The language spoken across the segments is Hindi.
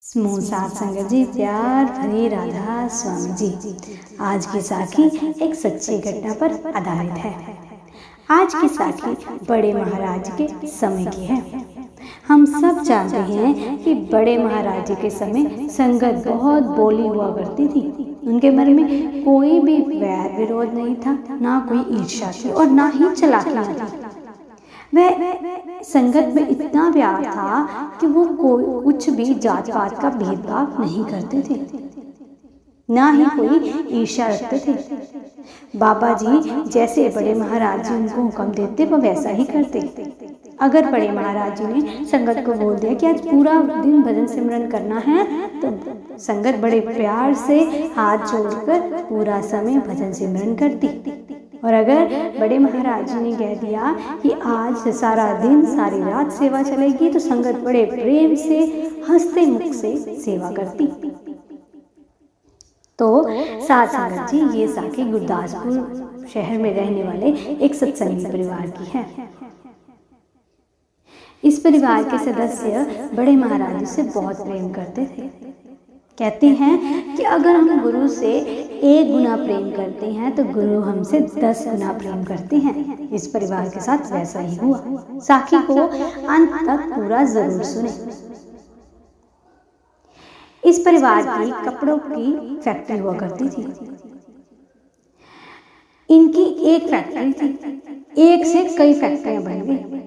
समूह सात संगत जी, प्यार भरी राधा स्वामी जी। आज की साखी एक सच्ची घटना पर आधारित है। आज की साखी बड़े महाराज के समय की है। हम सब जानते हैं कि बड़े महाराज जी के समय संगत बहुत बोली हुआ करती थी। उनके मन में कोई भी वैर विरोध नहीं था, ना कोई ईर्ष्या थी और ना ही चालाकियां थी। वह संगत में इतना प्यार था कि वो कोई कुछ भी जात पात का भेदभाव नहीं करते थे, ना ही कोई ईर्ष्या रखते थे। बाबा जी जैसे बड़े महाराज जी उनको हुक्म देते वो वैसा ही करते। अगर बड़े महाराज जी ने संगत को बोल दिया कि आज पूरा दिन भजन सिमरन करना है, तो संगत बड़े प्यार से हाथ जोड़कर पूरा समय भजन सिमरन करती। और अगर बड़े महाराज जी ने कह दिया कि आज से सारा दिन सारी रात सेवा चलेगी, तो संगत बड़े प्रेम से हंसते मुख से सेवा करती। तो सात संगत जी, ये साखी गुरदासपुर शहर में रहने वाले एक सत्संगी परिवार की है। इस परिवार के सदस्य बड़े महाराज जी से बहुत प्रेम करते थे। कहते हैं कि अगर हम गुरु से 1 गुना प्रेम करते हैं तो गुरु हमसे 10 गुना प्रेम करते हैं। इस परिवार के साथ वैसा ही हुआ। साखी को अंत तक पूरा जरूर सुने। इस परिवार की कपड़ों की फैक्ट्री हुआ करती थी। इनकी एक फैक्ट्री थी, एक से कई फैक्ट्रियां बन गई।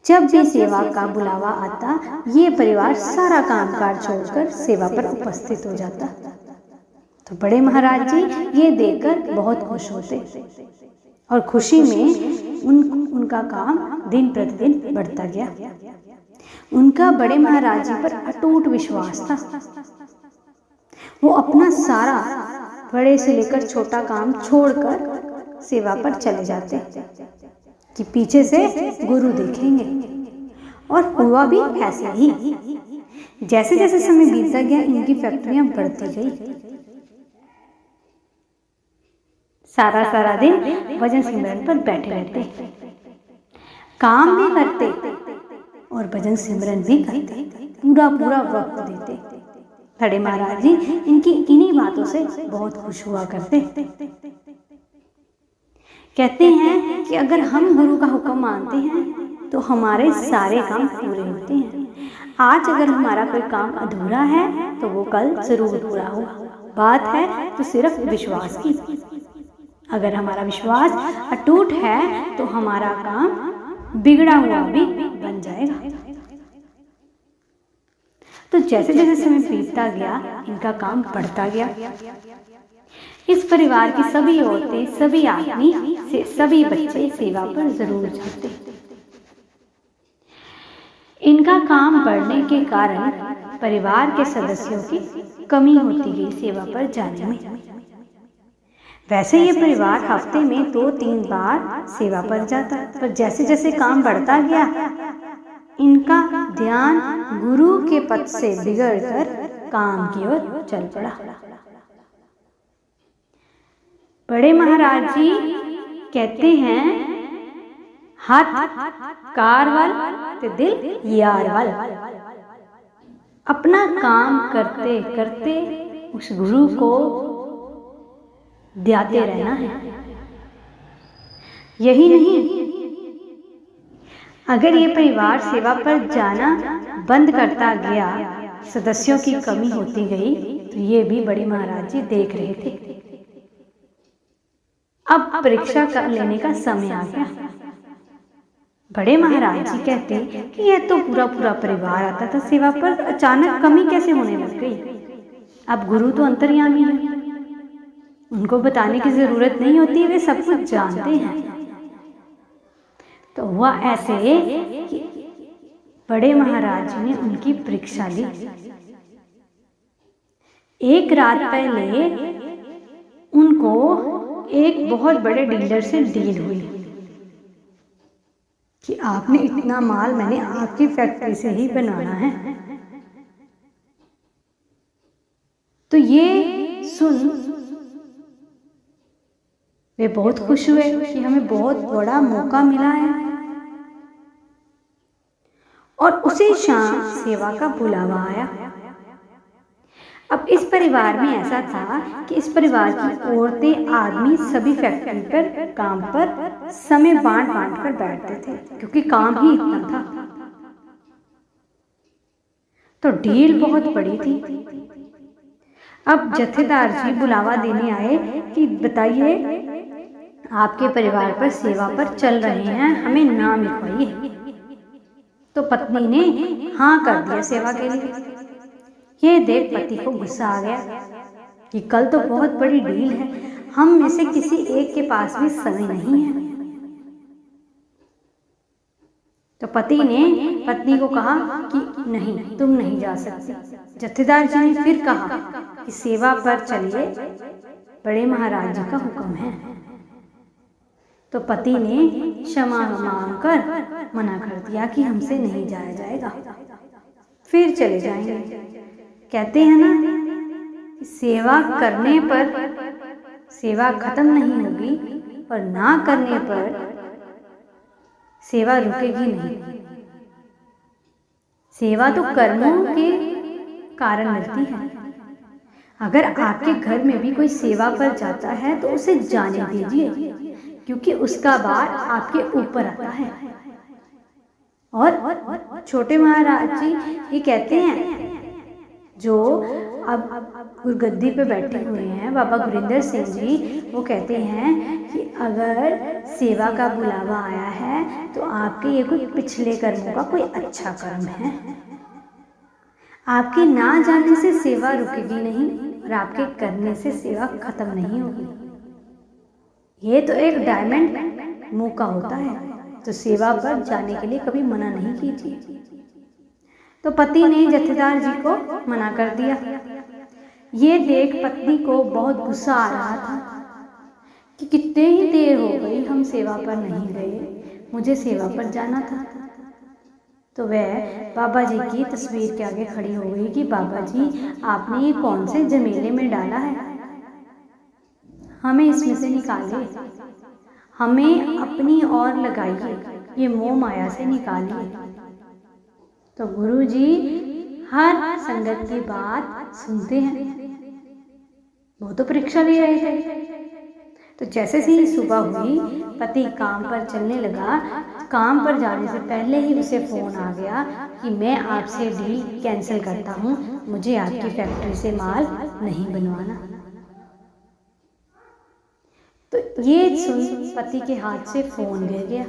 जब भी सेवा का बुलावा आता, ये परिवार सारा कामकाज छोड़कर सेवा पर उपस्थित हो जाता। तो बड़े महाराज जी ये देखकर बहुत खुश होते और खुशी में उनका काम दिन प्रतिदिन बढ़ता गया। उनका बड़े महाराज जी पर अटूट विश्वास था। वो अपना सारा बड़े से लेकर छोटा काम छोड़कर सेवा पर चले जाते कि पीछे से गुरु देखेंगे। और हुआ भी ऐसे ही। जैसे जैसे समय बीतता गया, इनकी फैक्ट्रियां बढ़ती गई। सारा दिन भजन सिमरन पर बैठे रहते, काम भी करते और भजन सिमरन भी करते, पूरा वक्त देते। बड़े महाराज जी इनकी इन्हीं बातों से बहुत खुश हुआ करते। कहते हैं कि अगर हम गुरु का हुक्म मानते हैं तो हमारे सारे काम पूरे होते हैं। आज अगर हमारा कोई काम अधूरा है तो वो कल जरूर पूरा होगा। बात है तो सिर्फ विश्वास की। अगर हमारा विश्वास अटूट है तो हमारा काम बिगड़ा हुआ भी बन जाएगा। तो जैसे जैसे समय बीतता गया, इनका काम बढ़ता गया। इस परिवार की सभी औरतें, सभी आदमी, सभी बच्चे सेवा पर जरूर जाते। इनका काम बढ़ने के कारण परिवार के सदस्यों की कमी होती गई सेवा पर जाने में। वैसे ये परिवार हफ्ते में 2-3 बार सेवा पर जाता, पर जैसे जैसे काम बढ़ता गया, इनका ध्यान गुरु के पद से बिगड़कर काम की ओर चल पड़ा। बड़े महाराज जी कहते हैं, हाथ कारवल ते दिल यारवल। अपना काम करते करते उस गुरु को ध्याते रहना है। यही नहीं, अगर ये परिवार सेवा पर जाना बंद करता गया, सदस्यों की कमी होती गई, तो ये भी बड़े महाराज जी देख रहे थे। अब परीक्षा कर लेने का समय आ गया। बड़े महाराज जी कहते कि यह तो पूरा परिवार आता था सेवा पर, अचानक कमी कैसे होने लग गई। अब गुरु तो अंतर्यामी है, उनको बताने की जरूरत नहीं होती, वे सब कुछ जानते हैं। तो हुआ ऐसे कि बड़े महाराज जी ने उनकी परीक्षा ली। एक रात पहले उनको एक बहुत बड़े डीलर से डील हुई कि आपने इतना माल मैंने आपकी फैक्ट्री से ही बनवाना है। तो ये सुन वे बहुत खुश हुए कि हमें बहुत बड़ा मौका मिला है। और उसी शाम सेवा का बुलावा आया। अब इस परिवार में ऐसा था कि इस परिवार की औरतें, आदमी सभी फैक्ट्री पर काम पर समय बांट कर बैठते थे, क्योंकि काम ही इतना था। तो डील बहुत बड़ी थी। अब जत्थेदार जी बुलावा देने आए कि बताइए, आपके परिवार पर सेवा पर चल रहे हैं, हमें नाम लिखवाइए। तो पत्नी ने हाँ कर दिया सेवा के लिए। ये देख पति को गुस्सा आ गया कि कल तो बहुत बड़ी डील है, हम में से किसी एक के पास भी समय नहीं है। तो पति ने पत्नी को कहा कि नहीं, तुम नहीं जा सकती। जत्थेदार जी ने फिर कहा कि सेवा पर चलिए, बड़े महाराज जी का हुक्म है। तो पति ने क्षमा मांग कर मना कर दिया कि हमसे नहीं जाया जाएगा, फिर चले जाएंगे। कहते हैं ना कि सेवा करने पर सेवा खत्म नहीं होगी और ना करने पर सेवा रुकेगी नहीं। सेवा तो कर्मों के कारण मिलती है। अगर आपके घर में भी कोई सेवा पर जाता है तो उसे जाने दीजिए, क्योंकि उसका भार आपके ऊपर आता है। और छोटे महाराज जी ये कहते हैं, जो अब गुरगद्दी पे बैठे हुए हैं बाबा गुरिंदर सिंह जी, वो कहते हैं कि अगर सेवा का बुलावा आया है तो आपके ये कोई पिछले कर्मों का कोई अच्छा कर्म है। आपके ना जाने से सेवा रुकेगी नहीं और आपके करने से सेवा खत्म नहीं होगी। ये तो एक डायमंड मौका होता है, तो सेवा पर जाने के लिए कभी मना नहीं कीजिए। तो पति ने जत्थेदार जी को मना कर दिया। ये देख पत्नी को बहुत गुस्सा आ रहा था कि कितने ही देर हो गई, हम सेवा पर नहीं गए, मुझे सेवा पर जाना था। तो वह बाबा जी की तस्वीर के आगे खड़ी हो गई कि बाबा जी, आपने ये कौन से झमेले में डाला है, हमें इसमें से निकालिए, हमें अपनी ओर लगाइए, ये मोह माया से निकालिए। तो गुरु जी हर संगत की बात सुनते हैं, वो तो परीक्षा ले रहे थे। तो जैसे ही सुबह हुई, पति काम पर चलने लगा। काम पर जाने से पहले ही उसे फोन आ गया कि मैं आपसे डील कैंसिल करता हूँ, मुझे आपकी फैक्ट्री से माल नहीं बनवाना। तो ये सुन पति के हाथ से फोन गिर गया।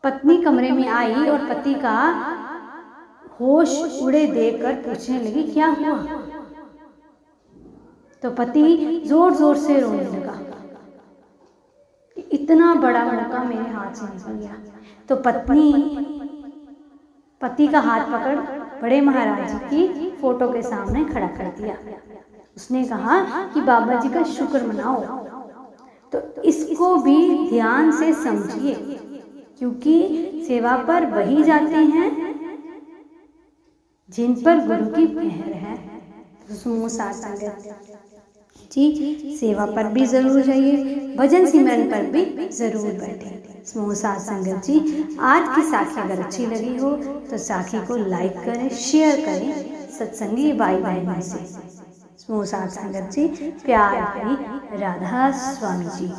पत्नी कमरे में आई और पति का होश उड़े देखकर पूछने लगी, क्या हुआ? तो पति जोर जोर से रोने लगा कि इतना बड़ा मौका मेरे हाथ से निकल गया। तो पत्नी पति का हाथ पकड़ बड़े महाराज जी की फोटो के सामने खड़ा कर दिया। उसने कहा कि बाबा जी का शुक्र मनाओ। तो इसको भी ध्यान से समझिए, क्योंकि सेवा पर वही जाते हैं जिन पर गुरु की मेहर है। तो समूह साथ संगत जी, सेवा पर भी जरूर जाइए, भजन सिमरन पर भी जरूर बैठे। समूह साथ संगत जी, आज की साखी अगर अच्छी लगी हो तो साखी को लाइक करें, शेयर करें सत्संगी भाई बहनों से। समूह साथ संगत जी, प्यार भरी राधा स्वामी जी।